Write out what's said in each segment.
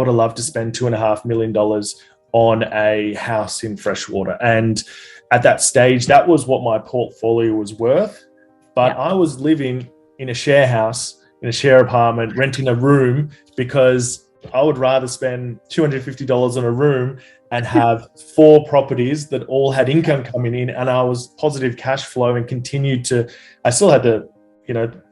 would have loved to spend $2.5 million on a house in freshwater. And at that stage, that was what my portfolio was worth. But I was living in a share house, in a share apartment, renting a room, because I would rather spend $250 on a room and have 4 properties that all had income coming in, and I was positive cash flow and continued to, I still had to,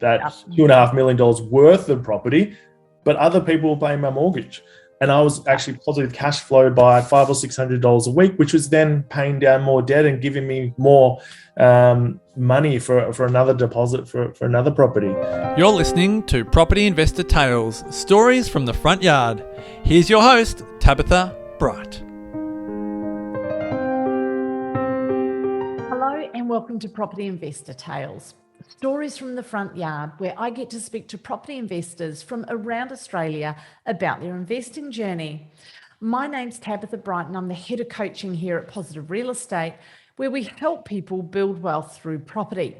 that $2.5 million worth of property, but other people were paying my mortgage. And I was actually positive cash flow by $500 or $600 a week, which was then paying down more debt and giving me more money for another deposit for another property. You're listening to Property Investor Tales, stories from the front yard. Here's your host, Tabitha Bright. Hello and welcome to Property Investor Tales, stories from the front yard, where I get to speak to property investors from around Australia about their investing journey. My name's Tabitha Bright and I'm the head of coaching here at Positive Real Estate, where we help people build wealth through property.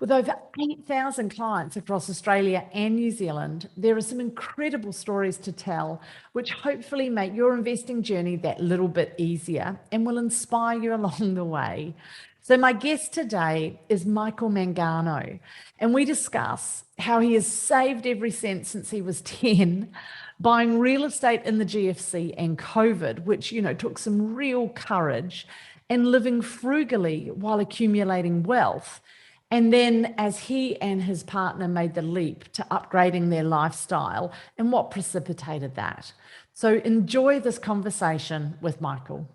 With over 8,000 clients across Australia and New Zealand, there are some incredible stories to tell, which hopefully make your investing journey that little bit easier and will inspire you along the way. So my guest today is Michael Mangano, and we discuss how he has saved every cent since he was 10, buying real estate in the GFC and COVID, which, took some real courage, and living frugally while accumulating wealth. And then as he and his partner made the leap to upgrading their lifestyle and what precipitated that. So enjoy this conversation with Michael.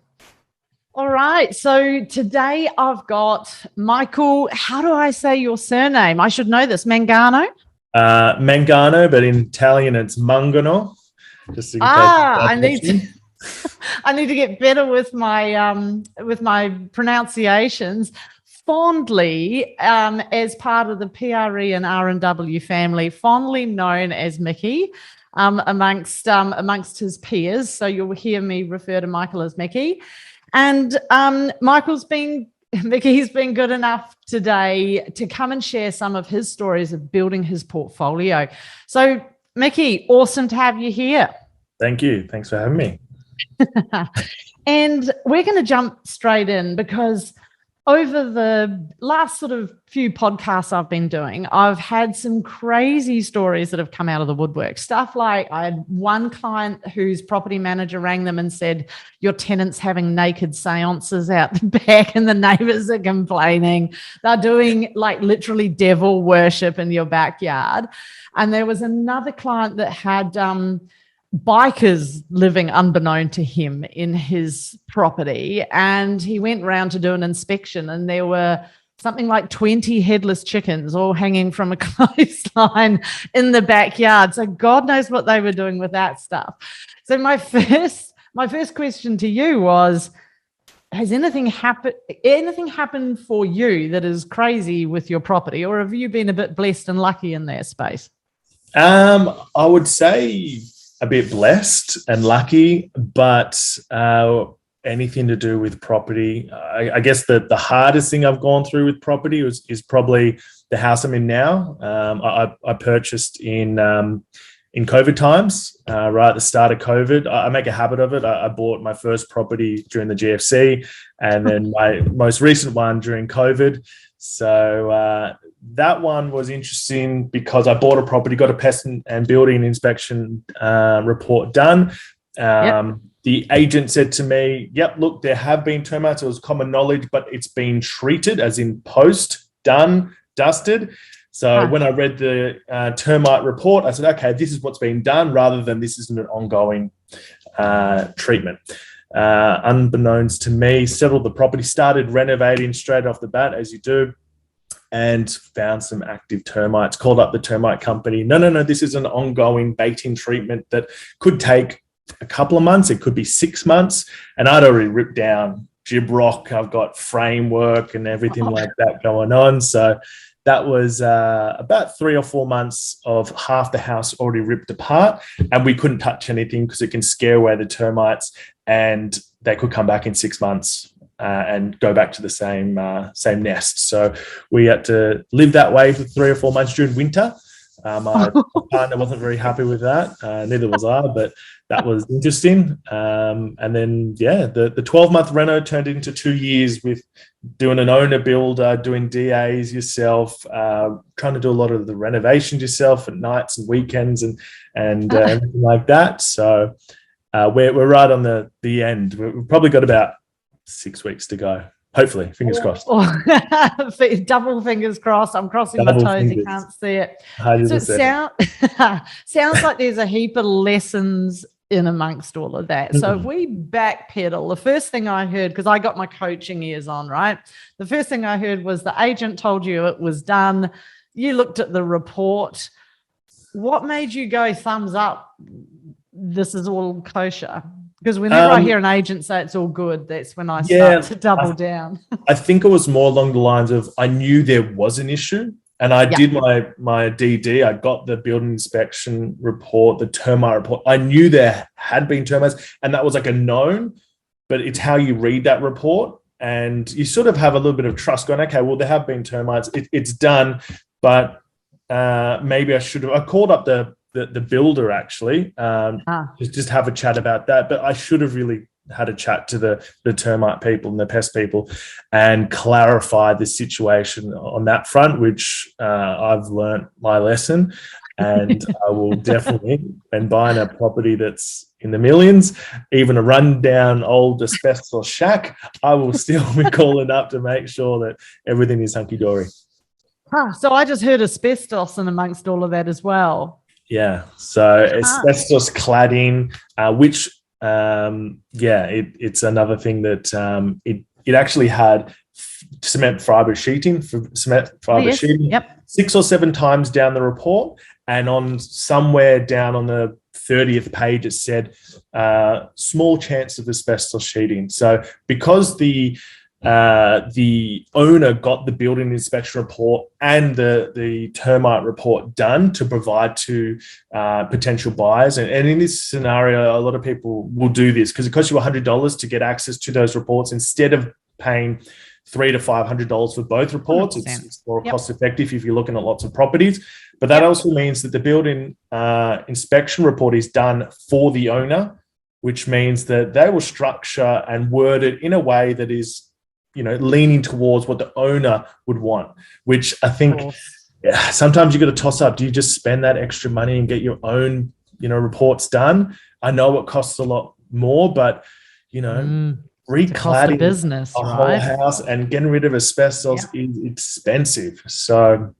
All right, so today I've got Michael. How do I say your surname? I should know this. Mangano? Mangano, but in Italian it's Mangano. Just in case I need to get better with my pronunciations. Fondly, as part of the PRE and R&W family, fondly known as Mickey, amongst his peers. So you'll hear me refer to Michael as Mickey. And Mickey's been good enough today to come and share some of his stories of building his portfolio. So, Mickey, awesome to have you here. Thank you. Thanks for having me. And we're going to jump straight in, because over the last sort of few podcasts I've been doing, I've had some crazy stories that have come out of the woodwork. Stuff like, I had one client whose property manager rang them and said, your tenant's having naked seances out the back and the neighbors are complaining. They're doing like literally devil worship in your backyard. And there was another client that had bikers living unbeknown to him in his property, and he went round to do an inspection, and there were something like 20 headless chickens all hanging from a clothesline in the backyard. So God knows what they were doing with that stuff. So my first question to you was, has anything happened for you that is crazy with your property, or have you been a bit blessed and lucky in that space? I would say a bit blessed and lucky, but anything to do with property, I guess the hardest thing I've gone through with property is probably the house I'm in now. I purchased in COVID times, right at the start of COVID. I make a habit of it. I bought my first property during the GFC, and then my most recent one during COVID. So that one was interesting because I bought a property, got a pest and building inspection report done. The agent said to me, yep, look, there have been termites. It was common knowledge, but it's been treated, as in post, done, dusted. So when I read the termite report, I said, okay, this is what's been done, rather than this isn't an ongoing treatment. Unbeknownst to me, settled the property, started renovating straight off the bat, as you do, and found some active termites. Called up the termite company. No, this is an ongoing baiting treatment that could take a couple of months. It could be 6 months. And I'd already ripped down gibrock. I've got framework and everything like that going on. So that was about 3 or 4 months of half the house already ripped apart, and we couldn't touch anything because it can scare away the termites, and they could come back in 6 months and go back to the same nest. So we had to live that way for 3 or 4 months during winter. My partner wasn't very happy with that. Neither was I, but that was interesting. And then, the 12-month reno turned into 2 years with doing an owner builder, doing DAs yourself, trying to do a lot of the renovations yourself at nights and weekends and everything like that. So we're right on the end. We've probably got about 6 weeks to go. Hopefully, fingers crossed. Double fingers crossed. I'm crossing my toes. You can't see it. 100%. So it sounds like there's a heap of lessons in amongst all of that. So if we backpedal, the first thing I heard, because I got my coaching ears on, right? The first thing I heard was the agent told you it was done. You looked at the report. What made you go thumbs up? This is all kosher. Because whenever I hear an agent say it's all good, that's when I start to double down. I think it was more along the lines of I knew there was an issue, and I did my DD. I got the building inspection report, the termite report. I knew there had been termites, and that was like a known, but it's how you read that report, and you sort of have a little bit of trust going, okay, well, there have been termites. It's done, but maybe I should have. I called up the builder actually, just have a chat about that. But I should have really had a chat to the termite people and the pest people and clarify the situation on that front, which I've learnt my lesson. And I will definitely, when buying a property that's in the millions, even a rundown old asbestos shack, I will still be calling up to make sure that everything is hunky-dory. So I just heard asbestos in amongst all of that as well. Yeah, so asbestos cladding, which it's another thing that it actually had cement fiber sheeting sheeting 6 or 7 times down the report, and on somewhere down on the 30th page it said small chance of asbestos sheeting. So because the owner got the building inspection report and the termite report done to provide to potential buyers. And in this scenario, a lot of people will do this because it costs you $100 to get access to those reports instead of paying $300 to $500 for both reports. It's more cost effective if you're looking at lots of properties. But that also means that the building inspection report is done for the owner, which means that they will structure and word it in a way that is leaning towards what the owner would want, which I think sometimes you got to toss up. Do you just spend that extra money and get your own, reports done? I know it costs a lot more, but, recladding business, a whole house and getting rid of asbestos is expensive. So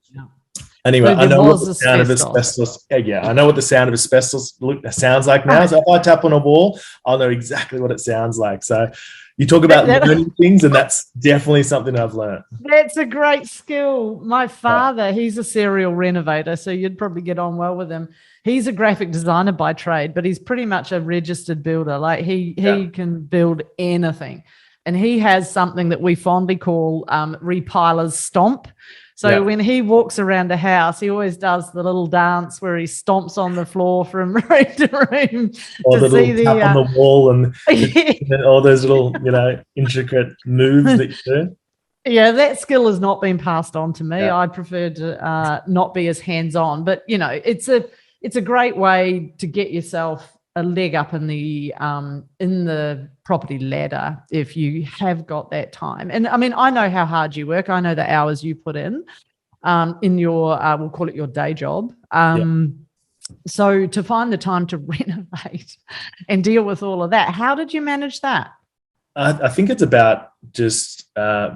anyway, I know what the sound of asbestos. I know what the sound of asbestos sounds like now. So if I tap on a wall, I'll know exactly what it sounds like. So you talk about learning things, and that's definitely something I've learned. That's a great skill. My father, he's a serial renovator, so you'd probably get on well with him. He's a graphic designer by trade, but he's pretty much a registered builder. Like he can build anything. And he has something that we fondly call repiler's stomp. So when he walks around the house, he always does the little dance where he stomps on the floor from room to room. Or the little tap on the wall and all those little, intricate moves that you do. Yeah, that skill has not been passed on to me. I'd prefer to not be as hands-on. But, it's a great way to get yourself a leg up in the property ladder if you have got that time. And I mean, I know how hard you work. I know the hours you put in your, we'll call it your day job. So to find the time to renovate and deal with all of that, how did you manage that? I think it's about just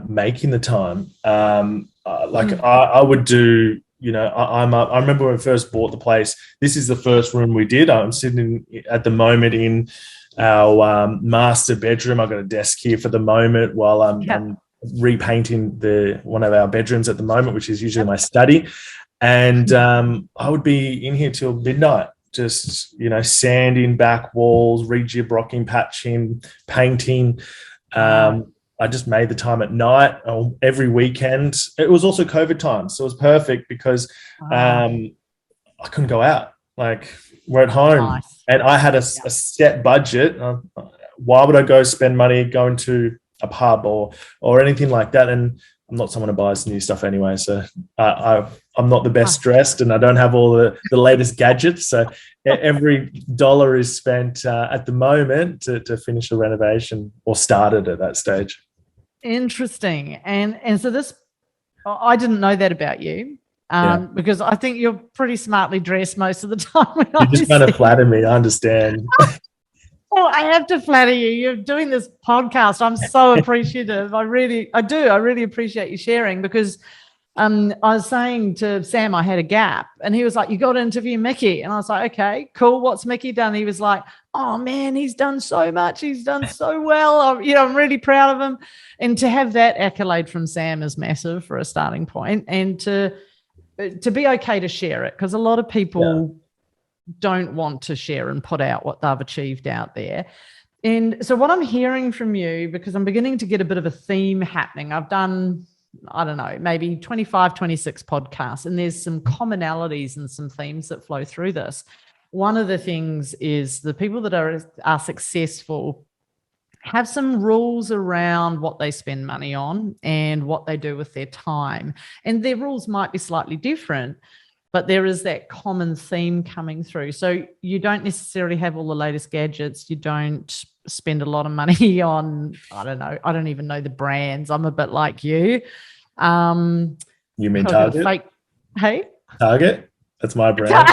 making the time. I would do, I remember when I first bought the place, this is the first room we did. I'm sitting at the moment in our master bedroom. I've got a desk here for the moment while I'm repainting one of our bedrooms at the moment, which is usually my study. And I would be in here till midnight, just, sanding back walls, re-gibrocking, patching, painting. I just made the time at night or every weekend. It was also COVID time, so it was perfect because I couldn't go out. Like, we're at home, and I had a set budget. Why would I go spend money going to a pub or anything like that? And I'm not someone who buys new stuff anyway, so I'm not the best dressed, and I don't have all the latest gadgets. So every dollar is spent at the moment to finish a renovation, or started at that stage. Interesting. And so this, I didn't know that about you, because I think you're pretty smartly dressed most of the time. You're just trying to flatter me. I understand. Oh, I have to flatter you. You're doing this podcast. I'm so appreciative. I really appreciate you sharing, because I was saying to Sam I had a gap, and he was like, you got to interview Mickey. And I was like, okay, cool. What's Mickey done? He was like, oh, man, he's done so much. He's done so well. I'm really proud of him. And to have that accolade from Sam is massive for a starting point, and to be okay to share it, because a lot of people don't want to share and put out what they've achieved out there. And so what I'm hearing from you, because I'm beginning to get a bit of a theme happening, I've done, I don't know, maybe 25, 26 podcasts, and there's some commonalities and some themes that flow through this. One of the things is the people that are successful have some rules around what they spend money on and what they do with their time. And their rules might be slightly different, but there is that common theme coming through. So you don't necessarily have all the latest gadgets. You don't spend a lot of money on, I don't know, I don't even know the brands. I'm a bit like you. You mean Target? Hey? Target? That's my brand.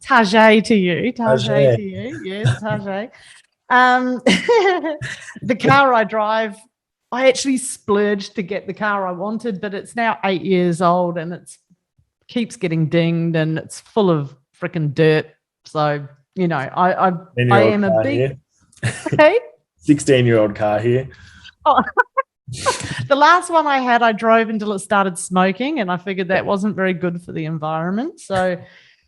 Target to you. Target to you. Yes, Target. The car I drive, I actually splurged to get the car I wanted, but it's now 8 years old and it's keeps getting dinged and it's full of freaking dirt. So, you know, I am a big 16-year-old car here. Oh. The last one I had, I drove until it started smoking, and I figured that wasn't very good for the environment. So,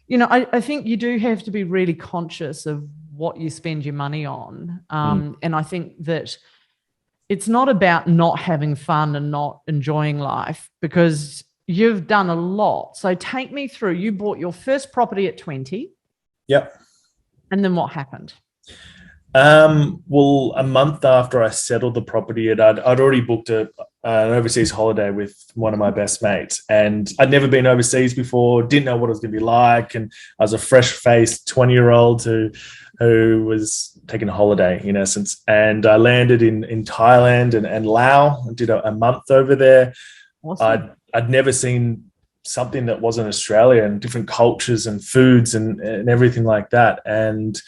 you know, I think you do have to be really conscious of what you spend your money on. And I think that it's not about not having fun and not enjoying life, because you've done a lot. So take me through. You bought your first property at 20. Yep. And then what happened? Well, a month after I settled the property, I'd already booked an overseas holiday with one of my best mates, and I'd never been overseas before, didn't know what it was going to be like, and I was a fresh-faced 20-year-old who was taking a holiday, in essence. And I landed in Thailand and Laos. I did a month over there. Awesome. I'd never seen something that wasn't Australia, and different cultures and foods and everything like that. And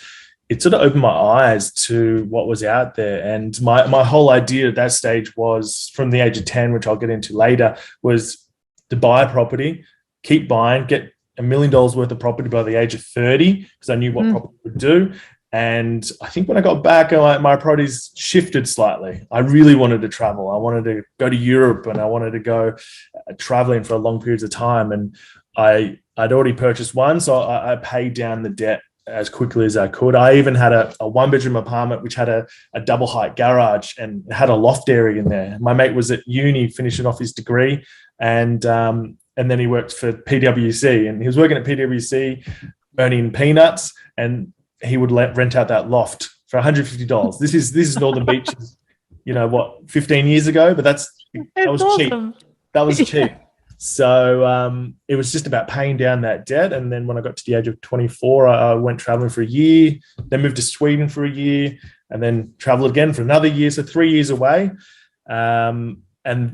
it sort of opened my eyes to what was out there. And my whole idea at that stage was, from the age of 10, which I'll get into later, was to buy a property, keep buying, get $1 million worth of property by the age of 30, because I knew what property would do. And I think when I got back, my priorities shifted slightly. I really wanted to travel. I wanted to go to Europe, and I wanted to go traveling for long periods of time. And I'd already purchased one, so I paid down the debt as quickly as I could. I even had a 1-bedroom apartment which had a double height garage and had a loft area in there. My mate was at uni finishing off his degree, and then he worked for PwC, and he was working at PwC earning peanuts, and he would rent out that loft for $150. This is Northern Beaches, 15 years ago, but that was awesome. Cheap. That was cheap. So it was just about paying down that debt. And then when I got to the age of 24, I went traveling for a year, then moved to Sweden for a year, and then traveled again for another year. So 3 years away. And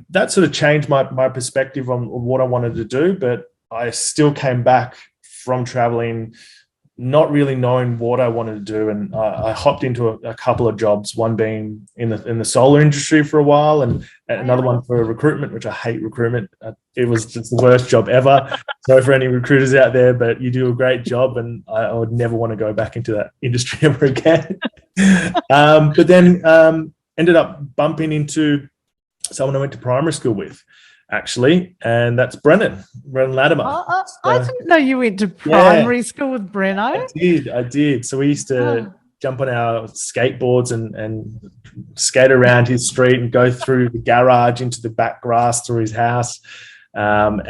that sort of changed my perspective on what I wanted to do. But I still came back from traveling not really knowing what I wanted to do. And I hopped into a couple of jobs, one being in the solar industry for a while, and another one for recruitment, which I hate recruitment. It was just the worst job ever. Sorry for any recruiters out there, but you do a great job, and I would never want to go back into that industry ever again. But then ended up bumping into someone I went to primary school with, actually, and that's Brennan Latimer. I didn't know you went to primary school with Brenno. I did. So we used to jump on our skateboards and skate around his street and go through the garage into the back grass through his house. Bumped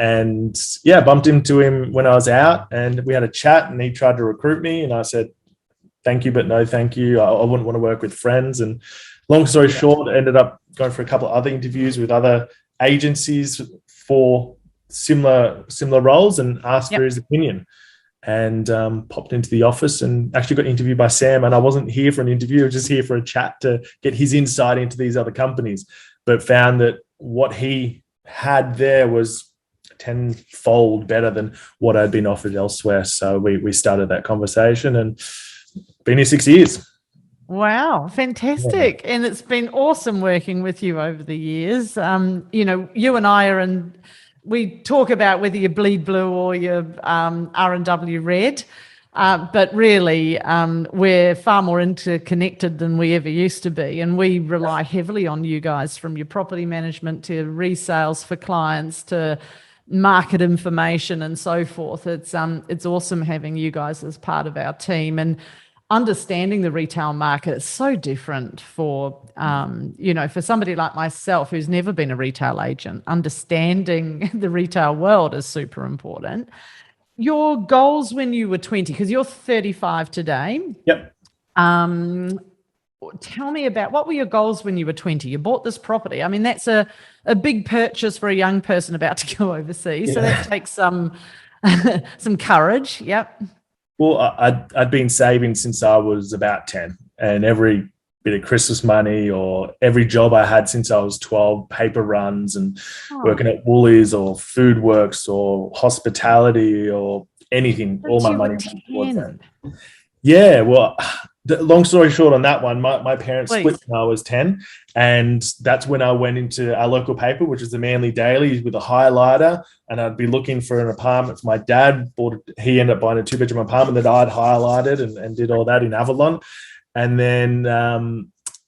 into him when I was out, and we had a chat, and he tried to recruit me, and I said, thank you, but no thank you. I wouldn't want to work with friends. And long story short, I ended up going for a couple of other interviews with other agencies for similar roles and asked for his opinion. And popped into the office and actually got interviewed by Sam. And I wasn't here for an interview, I was just here for a chat to get his insight into these other companies, but found that what he had there was tenfold better than what I'd been offered elsewhere. So we started that conversation and been here 6 years. Wow, fantastic. Yeah. And it's been awesome working with you over the years. You and I are we talk about whether you bleed blue or you're R&W red, but really we're far more interconnected than we ever used to be. And we rely heavily on you guys, from your property management to resales for clients to market information and so forth. It's awesome having you guys as part of our team, and understanding the retail market is so different for somebody like myself who's never been a retail agent. Understanding the retail world is super important. Your goals when you were 20, because you're 35 today. Yep. Tell me about, what were your goals when you were 20? You bought this property. I mean, that's a big purchase for a young person about to go overseas. Yeah. So that takes some courage. Yep. Well, I'd been saving since I was about 10, and every bit of Christmas money or every job I had since I was 12, paper runs and working at Woolies or Food Works or hospitality or anything, all my money went towards that. Yeah, well, long story short on that one, my parents split when I was 10, and that's when I went into our local paper, which is the Manly Daily, with a highlighter, and I'd be looking for an apartment for my dad. He ended up buying a 2-bedroom apartment that I'd highlighted and did all that in Avalon, and then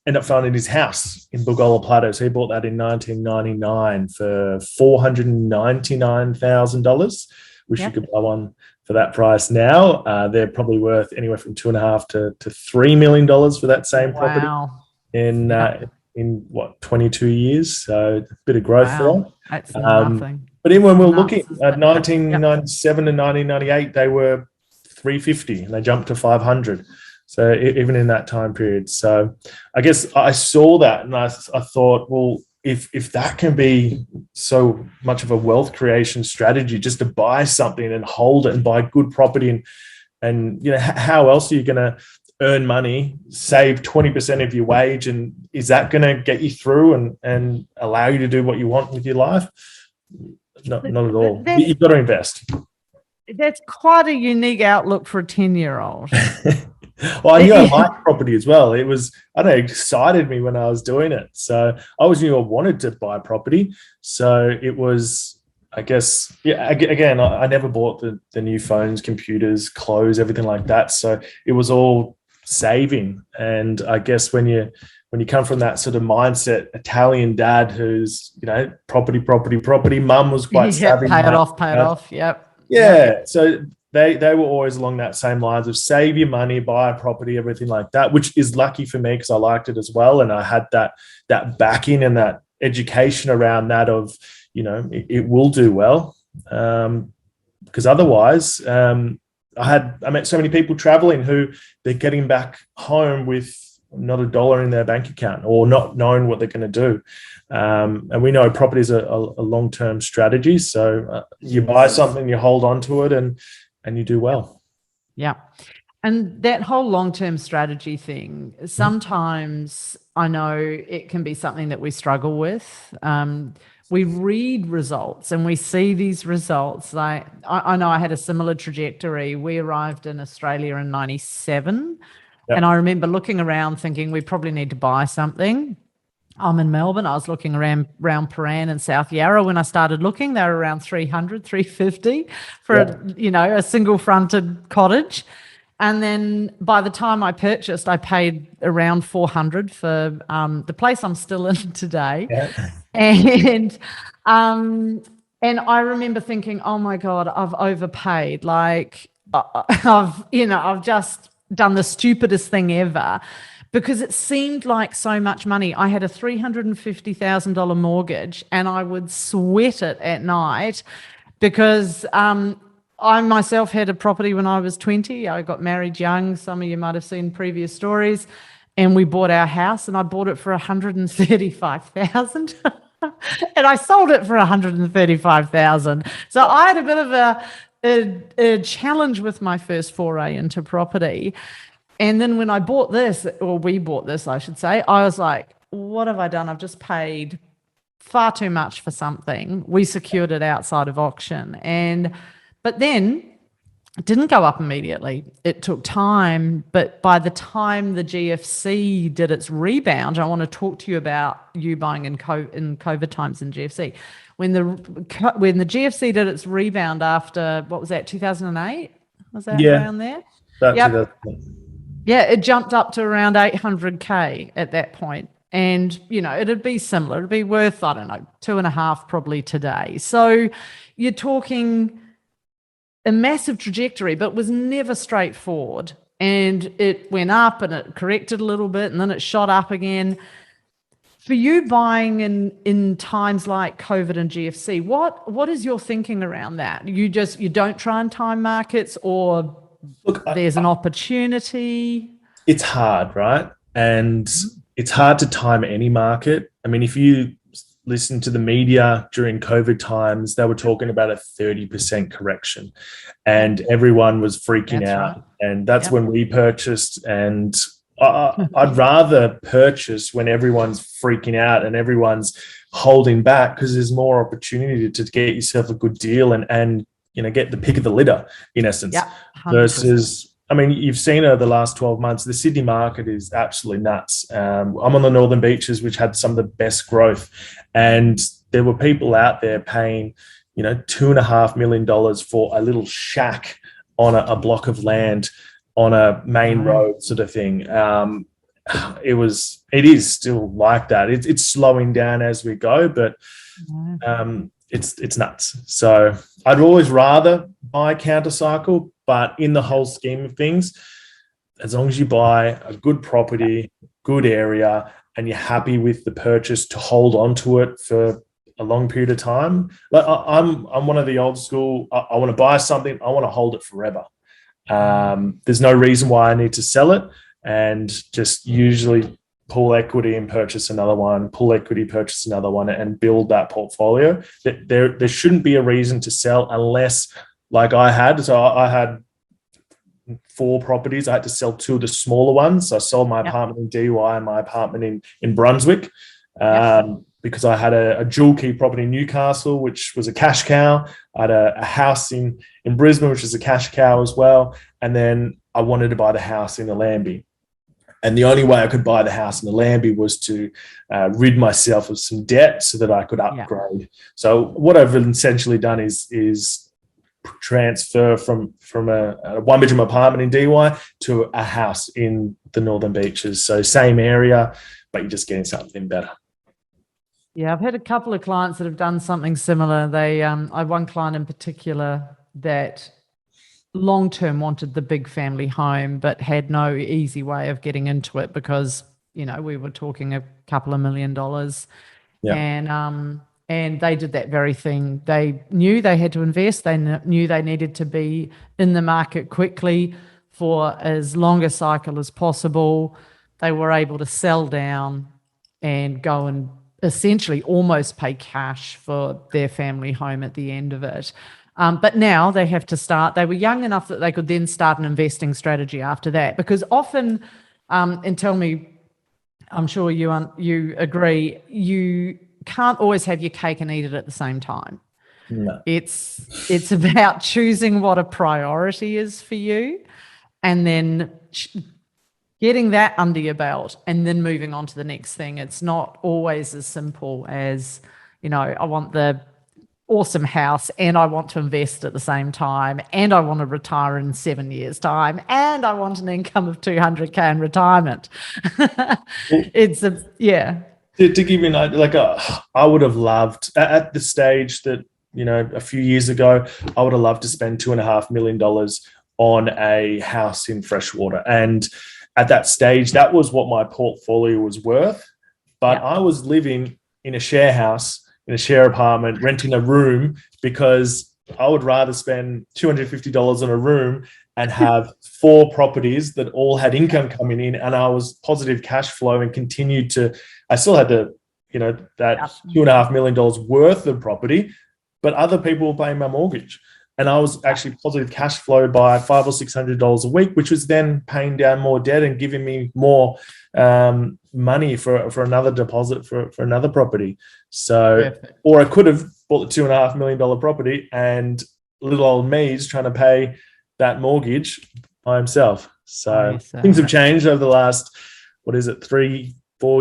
ended up finding his house in Bugola Plateau. So he bought that in 1999 for $499,000. Wish you could buy one for that price now. They're probably worth anywhere from $2.5 to $3 million for that same property in 22 years. So a bit of growth there. That's nothing. But even when we were looking at 1997 and 1998, they were 350 and they jumped to 500. So even in that time period. So I guess I saw that and I thought, well, if that can be so much of a wealth creation strategy, just to buy something and hold it and buy good property, and how else are you going to earn money, save 20% of your wage, and is that going to get you through and allow you to do what you want with your life? Not at all. You've got to invest. That's quite a unique outlook for a 10-year-old. Well, I knew I liked property as well. It was, it excited me when I was doing it. So I always knew I wanted to buy property. So it was, I guess, again, I never bought the new phones, computers, clothes, everything like that. So it was all saving. And I guess when you come from that sort of mindset, Italian dad who's, property, mum was quite savvy. Pay it off. Yep. Yeah. So they were always along that same lines of save your money, buy a property, everything like that, which is lucky for me because I liked it as well. And I had that backing and that education around that of, it will do well. Because otherwise, I met so many people traveling who they're getting back home with not a dollar in their bank account or not knowing what they're going to do. And we know property is a long-term strategy. So you buy something, you hold on to it and you do well. Yeah. And that whole long-term strategy thing, sometimes I know it can be something that we struggle with. We read results and we see these results. Like I know I had a similar trajectory. We arrived in Australia in 97. Yep. And I remember looking around thinking we probably need to buy something. I'm in Melbourne. I was looking around Paran and South Yarra. When I started looking, they were around 300, 350 for a single fronted cottage. And then by the time I purchased, I paid around 400 for the place I'm still in today. Yeah. And I remember thinking, oh my God, I've overpaid. Like I've just done the stupidest thing ever. Because it seemed like so much money. I had a $350,000 mortgage and I would sweat it at night because I myself had a property when I was 20. I got married young. Some of you might have seen previous stories. And we bought our house, and I bought it for 135,000. And I sold it for 135,000. So I had a bit of a challenge with my first foray into property. And then when I bought this, or we bought this, I should say, I was like, what have I done? I've just paid far too much for something. We secured it outside of auction. But then it didn't go up immediately. It took time. But by the time the GFC did its rebound, I want to talk to you about you buying in COVID times in GFC. When the GFC did its rebound after, what was that, 2008? Was that around there? Yep. Yeah, it jumped up to around 800K at that point. And, it'd be similar. It'd be worth, I don't know, 2.5 probably today. So you're talking a massive trajectory, but was never straightforward. And it went up and it corrected a little bit and then it shot up again. For you buying in times like COVID and GFC, what is your thinking around that? You don't try and time markets, or there's an opportunity? It's hard, right? And it's hard to time any market. I mean, if you listen to the media during COVID times, they were talking about a 30% correction and everyone was freaking out. Right. And that's when we purchased. And I'd rather purchase when everyone's freaking out and everyone's holding back, because there's more opportunity to get yourself a good deal and get the pick of the litter, in essence, versus, I mean, you've seen over the last 12 months, the Sydney market is absolutely nuts. I'm on the Northern Beaches, which had some of the best growth. And there were people out there paying, $2.5 million for a little shack on a block of land on a main road sort of thing. It is still like that. It's slowing down as we go, but it's nuts. So I'd always rather buy counter cycle, but in the whole scheme of things, as long as you buy a good property, good area, and you're happy with the purchase to hold on to it for a long period of time. Like I'm one of the old school. I want to buy something. I want to hold it forever. There's no reason why I need to sell it, and just usually pull equity and purchase another one, pull equity, purchase another one, and build that portfolio. There shouldn't be a reason to sell unless, like I had. So I had 4 properties. I had to sell 2 of the smaller ones. So I sold my apartment in DY and my apartment in Brunswick, because I had a dual key property in Newcastle, which was a cash cow. I had a house in Brisbane, which is a cash cow as well. And then I wanted to buy the house in Allambie. And the only way I could buy the house in Allambie was to rid myself of some debt so that I could upgrade. So what I've essentially done is transfer from a 1-bedroom apartment in DY to a house in the Northern Beaches. So same area, but you're just getting something better. Yeah, I've had a couple of clients that have done something similar. I have one client in particular that long-term wanted the big family home, but had no easy way of getting into it because, we were talking a couple of $1 million. And they did that very thing. They knew they had to invest. They knew they needed to be in the market quickly for as long a cycle as possible. They were able to sell down and go and essentially almost pay cash for their family home at the end of it. But now they have to start. They were young enough that they could then start an investing strategy after that, because often, and tell me, I'm sure you agree, you can't always have your cake and eat it at the same time. No. It's about choosing what a priority is for you, and then getting that under your belt, and then moving on to the next thing. It's not always as simple as, I want the awesome house and I want to invest at the same time, and I want to retire in 7 years' time, and I want an income of 200K in retirement. To give you an idea, I would have loved at the stage that, a few years ago, I would have loved to spend $2.5 million on a house in Freshwater. And at that stage, that was what my portfolio was worth. But I was living in a share house, in a share apartment, renting a room, because I would rather spend $250 on a room and have 4 properties that all had income coming in, and I was positive cash flow and continued to. I still had that $2.5 million worth of property, but other people were paying my mortgage. And I was actually positive cash flow by $500 or $600 a week, which was then paying down more debt and giving me more money for another deposit for another property. So, perfect. Or I could have bought the $2.5 million property, and little old me's trying to pay that mortgage by himself. So things have changed over the last, 3-4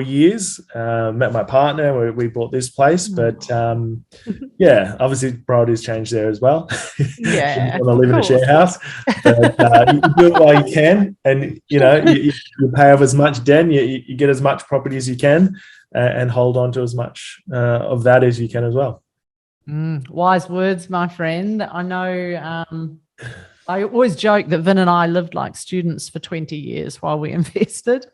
years. Met my partner, we bought this place, but obviously priorities change there as well. Yeah, you want to live in a share house, but you do it while you can, and you pay off as much debt, you get as much property as you can, and hold on to as much of that as you can as well. Wise words, my friend. I know. I always joke that Vin and I lived like students for 20 years while we invested.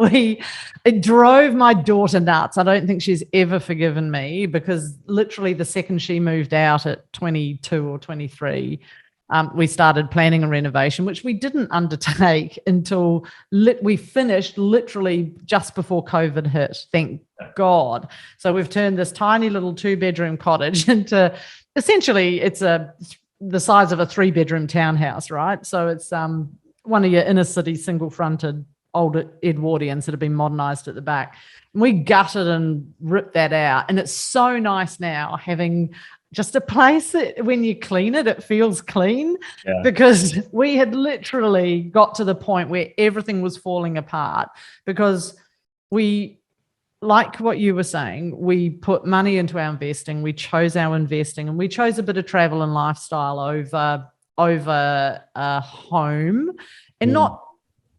It drove my daughter nuts. I don't think she's ever forgiven me, because literally the second she moved out at 22 or 23, we started planning a renovation, which we didn't undertake until we finished literally just before COVID hit. Thank God. So we've turned this tiny little 2-bedroom cottage into, essentially, it's the size of a 3-bedroom townhouse, right? So it's one of your inner city single-fronted old Edwardians that have been modernised at the back. And we gutted and ripped that out, and it's so nice now having just a place that when you clean it, it feels clean, because we had literally got to the point where everything was falling apart, because we, like what you were saying, we put money into our investing, we chose our investing, and we chose a bit of travel and lifestyle over a home. And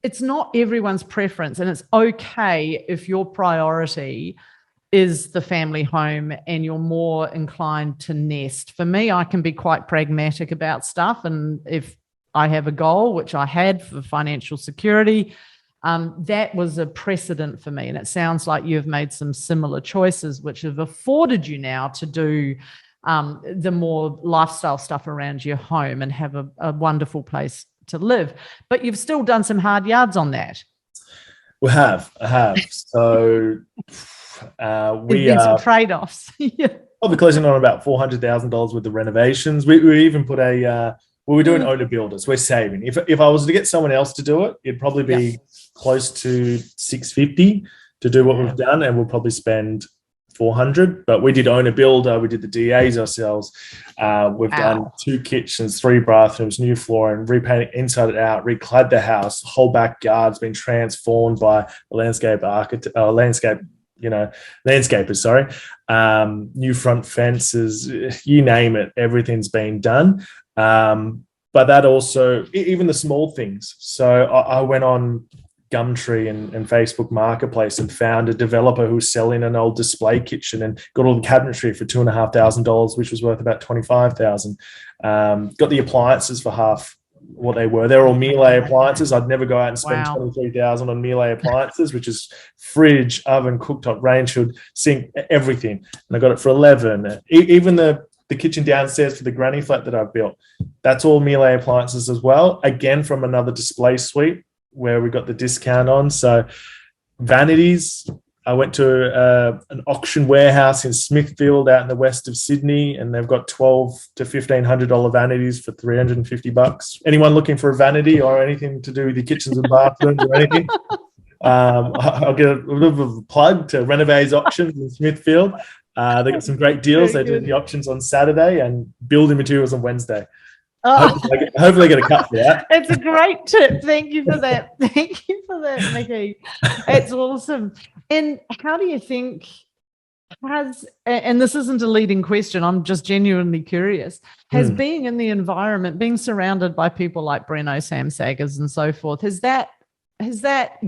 it's not everyone's preference, and it's okay if your priority is the family home and you're more inclined to nest. For me, I can be quite pragmatic about stuff, and if I have a goal, which I had for financial security, that was a precedent for me. And it sounds like you've made some similar choices, which have afforded you now to do the more lifestyle stuff around your home and have a wonderful place to live. But you've still done some hard yards on that. I have. So we been some trade-offs. I'll be closing on about $400,000 with the renovations. We even put we're doing owner builders. We're saving. If I was to get someone else to do it, it'd probably be close to $650 to do what we've done, and we'll probably spend $400. But we did owner builder. We did the DAs ourselves. We've done 2 kitchens, 3 bathrooms, new flooring, repainted inside and out, reclad the house. The whole backyard's been transformed by a landscapers, new front fences, you name it, everything's been done. But that also, even the small things. So I went on Gumtree and Facebook Marketplace and found a developer who was selling an old display kitchen and got all the cabinetry for $2,500, which was worth about $25,000. Got the appliances for half what they were. They're all Miele appliances. I'd never go out and spend $23,000 on Miele appliances, which is fridge, oven, cooktop, range hood, sink, everything. And I got it for $11,000. Even the kitchen downstairs for the granny flat that I've built, that's all Miele appliances as well. Again, from another display suite where we got the discount on. So vanities, I went to an auction warehouse in Smithfield out in the west of Sydney, and they've got $1,200 to $1,500 vanities for $350. Anyone looking for a vanity or anything to do with your kitchens and bathrooms or anything? I'll get a little bit of a plug to Renovays Auctions in Smithfield. They got some great deals. They do the auctions on Saturday and building materials on Wednesday. Hopefully I get a cut for that. It's a great tip. Thank you for that. Thank you for that, Mickey. It's awesome. And how do you think and this isn't a leading question, I'm just genuinely curious, has being in the environment, being surrounded by people like Breno, Sam Saggers and so forth, has that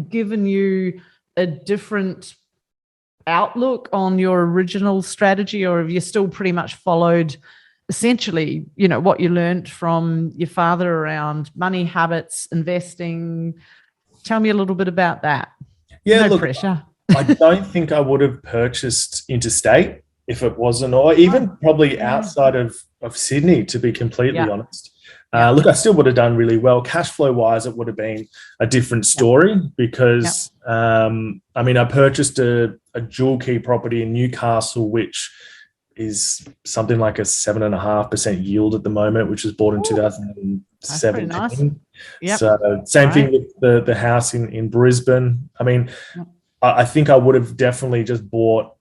given you a different outlook on your original strategy, or have you still pretty much followed essentially, what you learned from your father around money habits, investing? Tell me a little bit about that. Yeah, no pressure. I don't think I would have purchased interstate if it wasn't, or even probably outside of Sydney, to be completely honest. Look, I still would have done really well. Cash flow wise, it would have been a different story because, I mean, I purchased a dual key property in Newcastle, which is something like a 7.5% yield at the moment, which was bought in 2017. Nice. So same thing with the house in Brisbane. I mean, I think I would have definitely just bought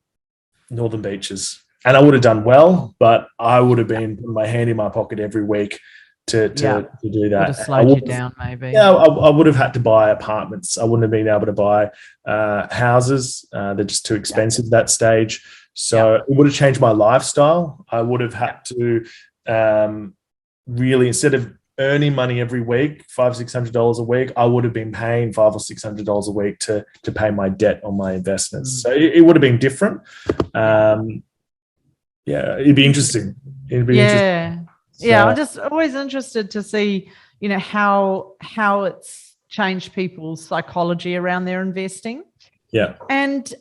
Northern Beaches, and I would have done well, but I would have been putting my hand in my pocket every week to do that. Would have slowed you down, maybe. Yeah, I would have had to buy apartments. I wouldn't have been able to buy houses. They're just too expensive at that stage. So it would have changed my lifestyle. I would have had to really, instead of earning money every week, $500-600 a week, I would have been paying $500 or $600 a week to pay my debt on my investments. So it would have been different. It'd be interesting. Interesting. So, I'm just always interested to see, how it's changed people's psychology around their investing. Yeah. And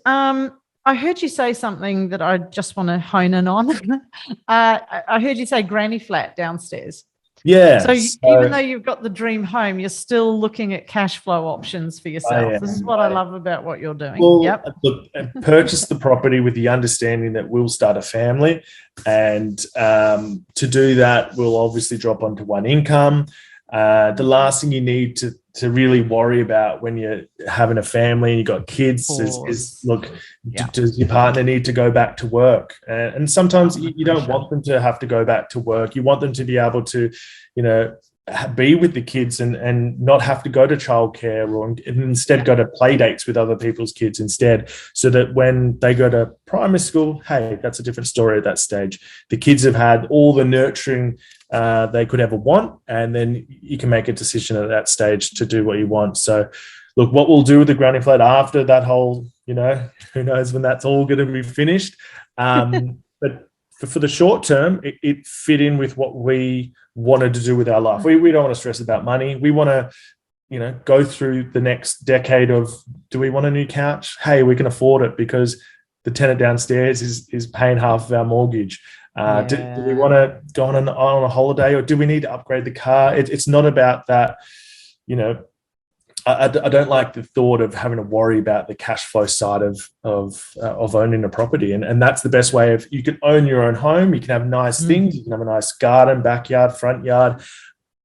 I heard you say something that I just want to hone in on. I heard you say granny flat downstairs. Yeah. So even though you've got the dream home, you're still looking at cash flow options for yourself. This is what I love about what you're doing. Well, look, purchase the property with the understanding that we'll start a family, and to do that, we'll obviously drop onto one income. The last thing you need to really worry about when you're having a family and you've got kids is look, does your partner need to go back to work? And sometimes you don't want them to have to go back to work. You want them to be able to, be with the kids and not have to go to childcare, or instead go to play dates with other people's kids instead, so that when they go to primary school, hey, that's a different story at that stage. The kids have had all the nurturing they could ever want, and then you can make a decision at that stage to do what you want. So look, what we'll do with the granny flat after that whole, who knows when that's all going to be finished. But for the short term, it fit in with what we wanted to do with our life. We don't want to stress about money. We want to, go through the next decade of, do we want a new couch? Hey, we can afford it because the tenant downstairs is paying half of our mortgage. Do we want to go on a holiday, or do we need to upgrade the car? It's not about that. I don't like the thought of having to worry about the cash flow side of owning a property, and that's the best way of, you can own your own home, you can have nice things, you can have a nice garden, backyard, front yard,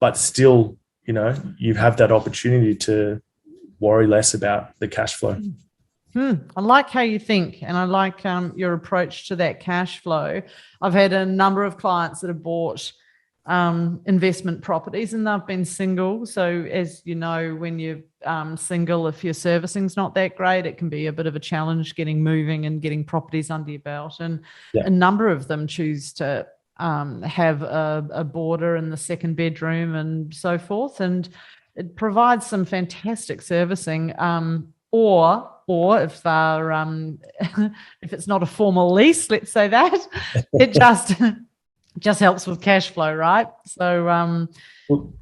but still, you have that opportunity to worry less about the cash flow. I like how you think, and I like your approach to that cash flow. I've had a number of clients that have bought investment properties, and they've been single. So as you know, when you're single, if your servicing's not that great, it can be a bit of a challenge getting moving and getting properties under your belt. And a number of them choose to have a boarder in the second bedroom and so forth, and it provides some fantastic servicing. Or if they're if it's not a formal lease, let's say that, it just helps with cash flow, right? So well,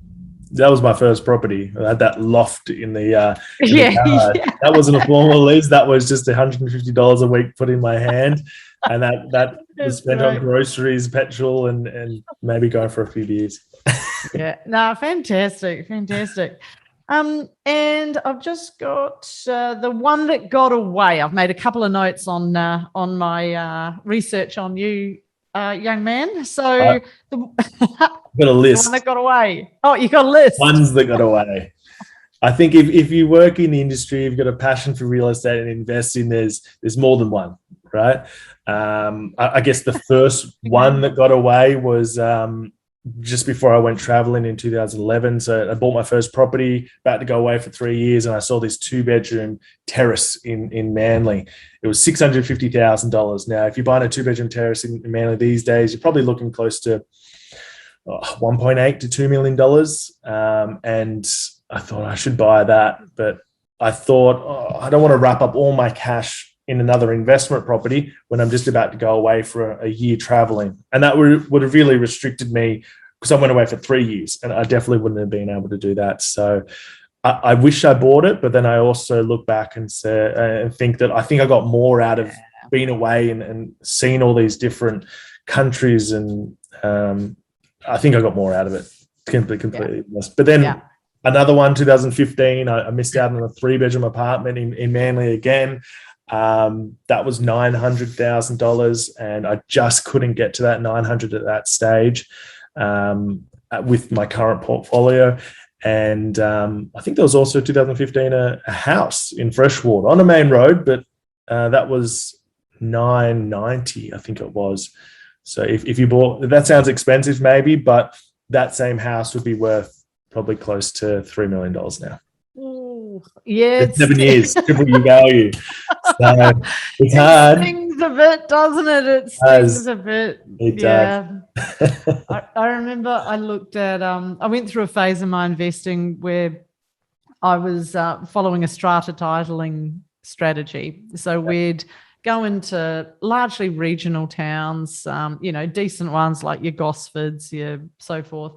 that was my first property. I had that loft in the That wasn't a formal lease. That was just $150 a week put in my hand, and that was spent on groceries, petrol, and maybe going for a few beers. Fantastic. And I've just got the one that got away. I've made a couple of notes on my research on you, young man. So got a list. The one that got away. Oh, you got a list. Ones that got away. I think if you work in the industry, you've got a passion for real estate and investing, there's more than one, right? I guess the first one that got away was just before I went traveling in 2011. So I bought my first property, about to go away for 3 years, and I saw this 2-bedroom terrace in Manly. It was $650,000. Now, if you're buying a 2-bedroom terrace in Manly these days, you're probably looking close to $1.8 to $2 million. And I thought I should buy that, but I thought, I don't want to wrap up all my cash in another investment property when I'm just about to go away for a year traveling. And that would have really restricted me, because I went away for 3 years and I definitely wouldn't have been able to do that. So I wish I bought it, but then I also look back and say, and think that I got more out of been away and seen all these different countries, and I think I got more out of it. Completely honest. But then another one, 2015, I missed out on a 3-bedroom apartment in Manly again. That was $900,000, and I just couldn't get to that 900 at that stage with my current portfolio. And I think there was also 2015 a house in Freshwater on a main road, but that was $990, I think it was. So if you bought, that sounds expensive maybe, but that same house would be worth probably close to $3 million now. Ooh, yeah, it's 7 years, triple your value. So it's hard. It stings a bit, doesn't it? It stings a bit. It does. I remember I looked at, I went through a phase of my investing where I was following a strata titling strategy. So we'd go into largely regional towns, decent ones like your Gosfords, your so forth,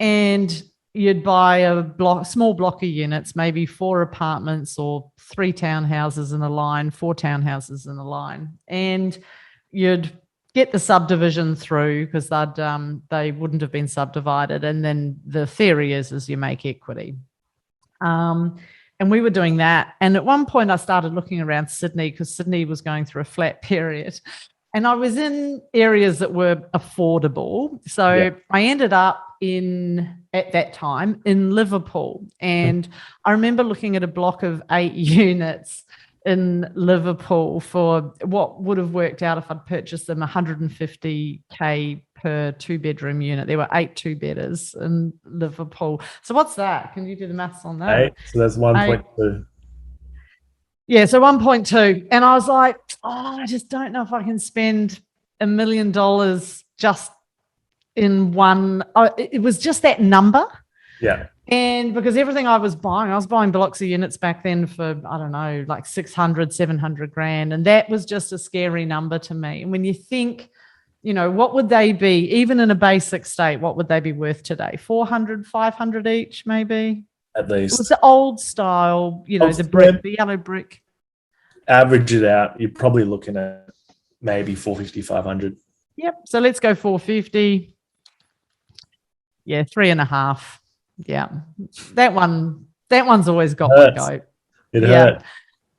and you'd buy a small block of units, maybe 4 apartments or 3 townhouses in a line, 4 townhouses in a line, and you'd get the subdivision through because they wouldn't have been subdivided, and then the theory is you make equity. And we were doing that. And at one point I started looking around Sydney because Sydney was going through a flat period. And I was in areas that were affordable. So I ended up at that time in Liverpool. And I remember looking at a block of 8 units in Liverpool for what would have worked out if I'd purchased them $150K per 2-bedroom unit. There were 8 2-bedders in Liverpool. So what's that? Can you do the maths on that? 8, so that's 1.2. Yeah, so 1.2. And I was like, I just don't know if I can spend $1 million just in one. It was just that number. Yeah. And because everything I was buying blocks of units back then for, I don't know, like 600, 700 grand. And that was just a scary number to me. And when you think, what would they be, even in a basic state, what would they be worth today? 400, 500 each, maybe? At least. It was the old style, the brick, the yellow brick. Average it out, you're probably looking at maybe 450, 500. Yep. So let's go 450. Yeah, 3.5. Yeah. That one's always got my goat. It hurt.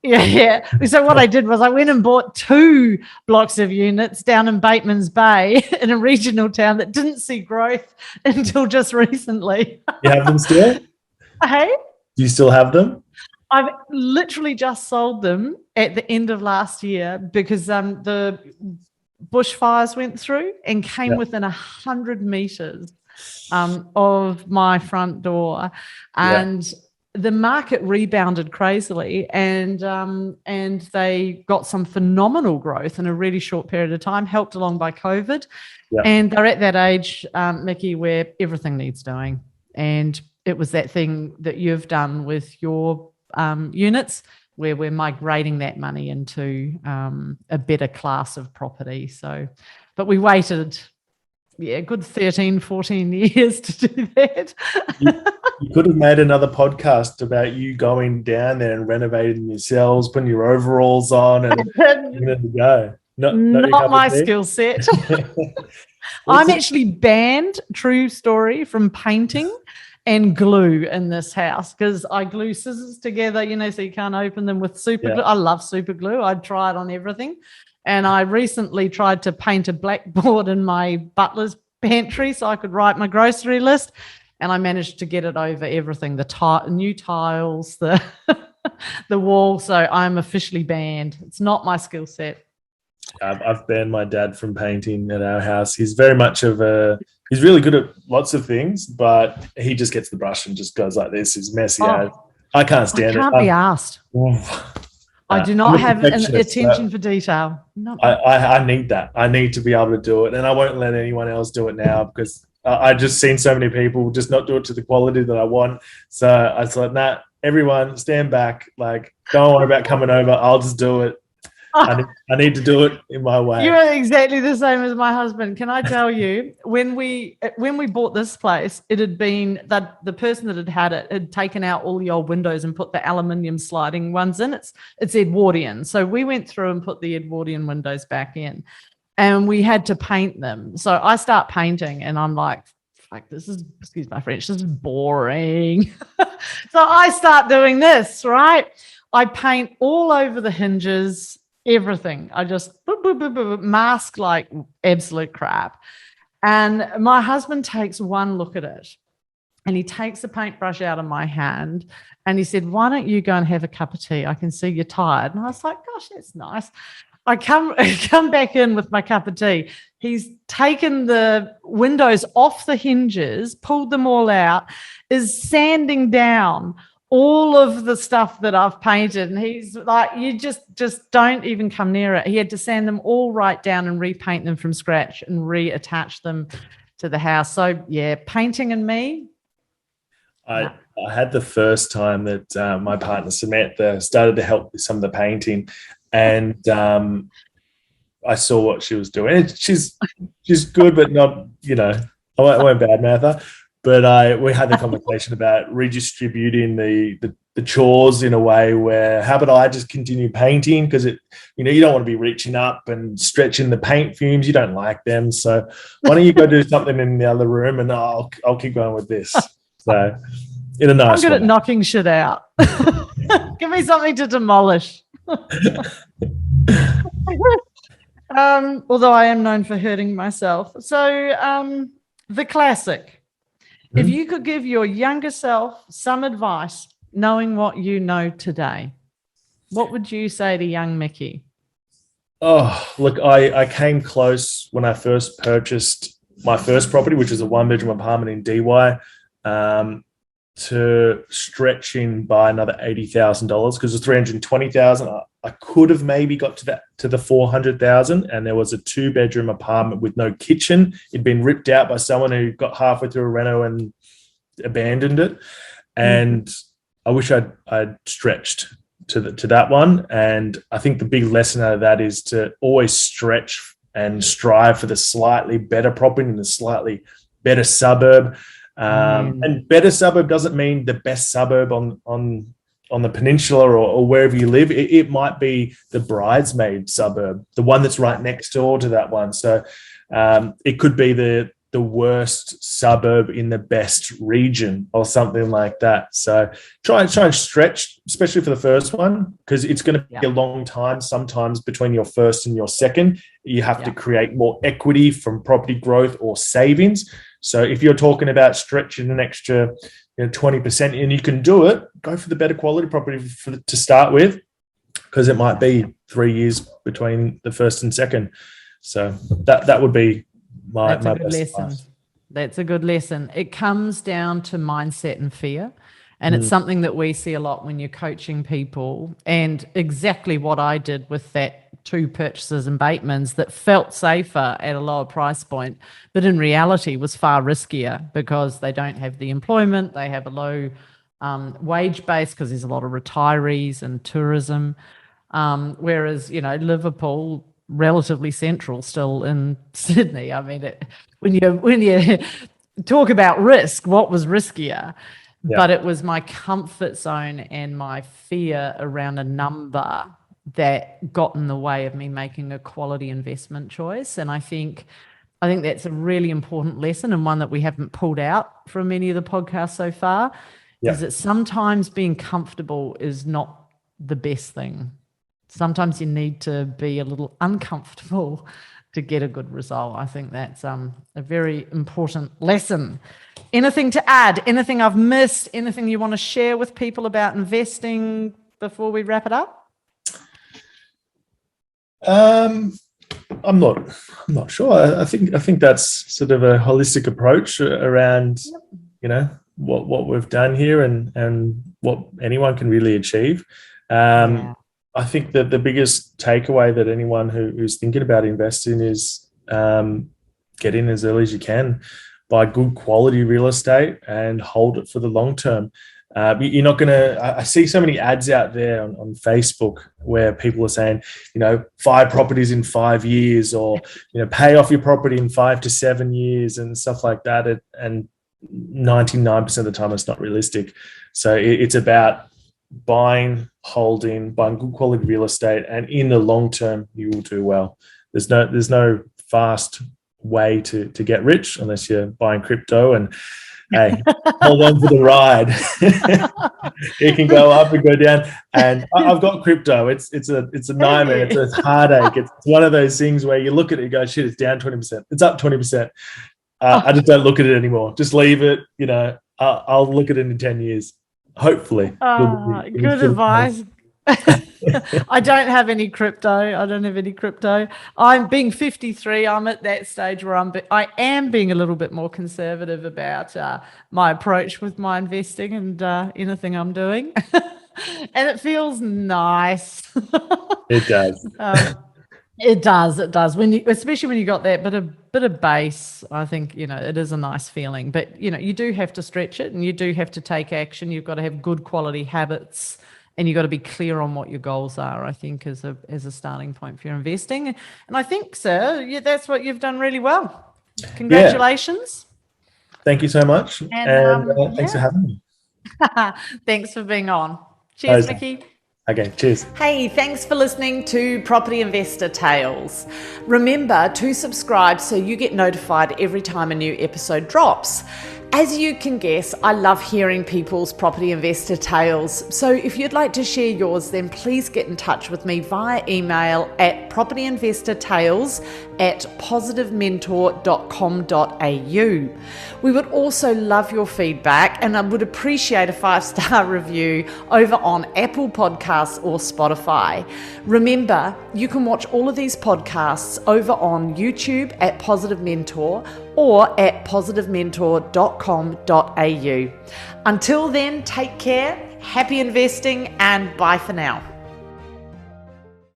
Yeah. So what I did was I went and bought 2 blocks of units down in Bateman's Bay in a regional town that didn't see growth until just recently. You have them still? Hey? Do you still have them? I've literally just sold them at the end of last year because the bushfires went through and came within 100 meters of my front door, and the market rebounded crazily, and they got some phenomenal growth in a really short period of time, helped along by COVID. And they're at that age, Mickey, where everything needs doing. And it was that thing that you've done with your units where we're migrating that money into a better class of property. So, but we waited a good 13, 14 years to do that. You could have made another podcast about you going down there and renovating yourselves, putting your overalls on and giving it a go. Not my skill set. I'm actually banned, true story, from painting and glue in this house because I glue scissors together, so you can't open them with super glue. I love super glue. I'd try it on everything. And I recently tried to paint a blackboard in my butler's pantry so I could write my grocery list. And I managed to get it over everything, the new tiles, the wall. So I'm officially banned. It's not my skill set. I've banned my dad from painting at our house. He's very much he's really good at lots of things, but he just gets the brush and just goes like this. He's messy as. I can't stand it. I can't be asked. I do not have an attention for detail. I need that. I need to be able to do it, and I won't let anyone else do it now because I just seen so many people just not do it to the quality that I want. So I was like, nah, everyone stand back. Like, don't worry about coming over. I'll just do it. I need to do it in my way. You're exactly the same as my husband. Can I tell you, when we bought this place, it had been that the person that had it had taken out all the old windows and put the aluminium sliding ones in. It's Edwardian. So we went through and put the Edwardian windows back in, and we had to paint them. So I start painting and I'm like, this is, excuse my French, this is boring. So I start doing this, right? I paint all over the hinges, everything. I just mask like absolute crap. And my husband takes one look at it and he takes the paintbrush out of my hand and he said, why don't you go and have a cup of tea? I can see you're tired. And I was like, gosh, that's nice. I come back in with my cup of tea. He's taken the windows off the hinges, pulled them all out, is sanding down all of the stuff that I've painted. And he's like, you just don't even come near it. He had to sand them all right down and repaint them from scratch and reattach them to the house. So yeah, painting and me. I had the first time that my partner Samantha started to help with some of the painting, and I saw what she was doing. And she's good, but not, I won't badmouth her. But we had the conversation about redistributing the chores in a way where, how about I just continue painting, because you don't want to be reaching up and stretching the paint fumes. You don't like them, so why don't you go do something in the other room, and I'll keep going with this. So in a nice way. I'm good at knocking shit out. Give me something to demolish. Although I am known for hurting myself. So the classic. If you could give your younger self some advice, knowing what you know today, what would you say to young Mickey? Oh, look, I came close when I first purchased my first property, which is a 1-bedroom apartment in DY, to stretching by another $80,000, because it was $320,000. I could have maybe got to the $400,000, and there was a 2-bedroom apartment with no kitchen. It'd been ripped out by someone who got halfway through a reno and abandoned it. And I wish I'd stretched to that one. And I think the big lesson out of that is to always stretch and strive for the slightly better property in the slightly better suburb. And better suburb doesn't mean the best suburb on the peninsula or wherever you live. It might be the bridesmaid suburb, the one that's right next door to that one. So it could be the worst suburb in the best region or something like that. So try and stretch, especially for the first one, because it's going to be a long time sometimes between your first and your second. You have to create more equity from property growth or savings. So if you're talking about stretching an extra 20%, and you can do it, go for the better quality property to start with, because it might be 3 years between the first and second. So that would be my best advice. That's a good lesson. It comes down to mindset and fear. And it's something that we see a lot when you're coaching people, and exactly what I did with that 2 purchases in Bateman's that felt safer at a lower price point, but in reality was far riskier, because they don't have the employment, they have a low wage base because there's a lot of retirees and tourism, whereas Liverpool, relatively central still in Sydney. I mean, when you talk about risk, what was riskier? Yeah. But it was my comfort zone and my fear around a number that got in the way of me making a quality investment choice. And I think that's a really important lesson, and one that we haven't pulled out from many of the podcasts so far, is that sometimes being comfortable is not the best thing. Sometimes you need to be a little uncomfortable to get a good result. I think that's a very important lesson. Anything to add? Anything I've missed? Anything you want to share with people about investing before we wrap it up? I'm not sure. I think that's sort of a holistic approach around, what we've done here and what anyone can really achieve. I think that the biggest takeaway that anyone who's thinking about investing is get in as early as you can, buy good quality real estate and hold it for the long term. You're not going to, I see so many ads out there on Facebook where people are saying, 5 properties in 5 years, or, pay off your property in 5 to 7 years and stuff like that. And 99% of the time it's not realistic. So it's about buying, holding, buying good quality real estate, and in the long term, you will do well. There's no fast way to get rich unless you're buying crypto, and hey, hold on for the ride. It can go up and go down. And I've got crypto. It's a nightmare. It's a heartache. It's one of those things where you look at it and go, shit, it's down 20%. It's up 20%. I just don't look at it anymore. Just leave it. I'll look at it in 10 years. Hopefully. Good advice. I don't have any crypto. I'm being 53. I'm at that stage where I am being a little bit more conservative about my approach with my investing and anything I'm doing. And it feels nice. It does. It does. Especially when you got that bit of base, I think, it is a nice feeling. But, you do have to stretch it, and you do have to take action. You've got to have good quality habits, and you've got to be clear on what your goals are, I think, as a starting point for your investing. And I think, sir, that's what you've done really well. Congratulations. Yeah. Thank you so much. And thanks for having me. Thanks for being on. Cheers, Vicky. Okay, cheers. Hey, thanks for listening to Property Investor Tales. Remember to subscribe so you get notified every time a new episode drops. As you can guess, I love hearing people's property investor tales. So if you'd like to share yours, then please get in touch with me via email at propertyinvestortales@positivementor.com.au. We would also love your feedback, and I would appreciate a 5-star review over on Apple Podcasts or Spotify. Remember, you can watch all of these podcasts over on YouTube at Positive Mentor or at positivementor.com.au. Until then, take care, happy investing, and bye for now.